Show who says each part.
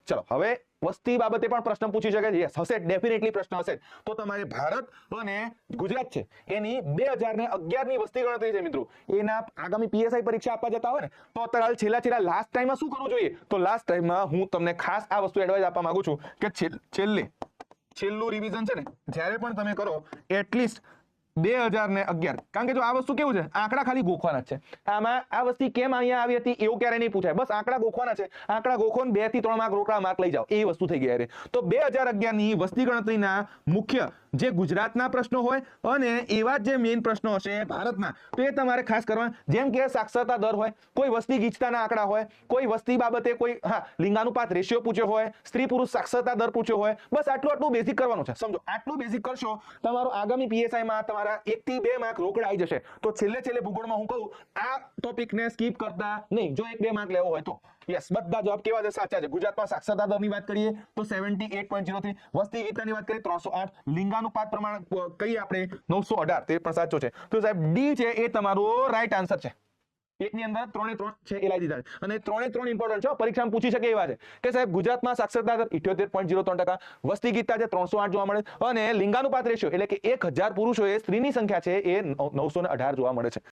Speaker 1: ચલો હવે વસ્તી બાબતે પણ પ્રશ્ન પૂછી શકે છે. યસ હશે, ડેફિનેટલી પ્રશ્ન હશે. તો તમારે ભારત અને ગુજરાત છે એની 2011 ની વસ્તી ગણતરી છે મિત્રો, એના આગામી પીએસઆઈ પરીક્ષા આપવા જતા હોય ને તો અત્યારે છેલ્લા લાસ્ટ ટાઈમમાં શું કરવું જોઈએ, તો લાસ્ટ ટાઈમમાં હું તમને ખાસ આ વસ્તુ એડવાઇસ આપવા માંગુ છું કે છેલ્લું રિવિઝન છે ને જ્યારે પણ તમે કરો એટલીસ્ટ 2011, કારણ કે જો આ વસ્તુ કેવું છે, આંકડા ખાલી ગોખવાના છે. આમાં આ વસ્તુ કેમ અહીંયા આવી હતી એવું ક્યારે નહીં પૂછાય, બસ આંકડા ગોખવાના છે. આંકડા ગોખો ને 2 થી 3 માર્ક રોકડા માર્ક લઈ જાઓ, એ વસ્તુ થઈ ગઈ. તો 2011 ની વસ્તી ગણતરીના મુખ્ય જે ગુજરાતના પ્રશ્નો હોય અને એવા જે મેઇન પ્રશ્નો હશે ભારતના, તો એ તમારે ખાસ કરવા, જેમ કે સાક્ષરતા દર હોય, કોઈ વસ્તી ગીચતાના આંકડા હોય, કોઈ વસ્તી બાબતે કોઈ લિંગાનુપાત રેશિયો પૂછ્યો હોય, સ્ત્રી પુરુષ સાક્ષરતા દર પૂછ્યો હોય, બસ આટલું બેઝિક કરવાનું છે. સમજો આટલું બેઝિક કરશો, તમારો આગામી પીએસઆઈ માં તમારા 1 થી 2 માર્ક રોકડા આવી જશે. તો છેલ્લે ભૂગોળમાં હું કહું આ ટોપિકને સ્કીપ કરતા નહીં, જો 1-2 માર્ક લેવો હોય તો. યસ, બધા જવાબ કેવા છે, સાચા છે. ગુજરાતમાં સાક્ષરતા દરની વાત કરીએ તો 78.03, વસ્તી ગીચતાની વાત કરીએ 308, લિંગાનુપાત પ્રમાણ કઈ આપણે 918, તે પણ સાચો છે. તો સાહેબ ડી છે એ તમારો રાઈટ આન્સર છે. એકની અંદર 3 છે એ લાવી દીધા છે, અને 3 ઇમ્પોર્ટન્ટ છે, પરીક્ષામાં પૂછી શકે એવા છે કે સાહેબ ગુજરાતમાં સાક્ષરતા દર 78.03%, વસ્તી ગીચતા છે 308 જોવા મળે, અને લિંગાનુપાત રેશિયો એટલે કે 1000 પુરુષો એ સ્ત્રીની સંખ્યા છે એ 918 જોવા મળે છે.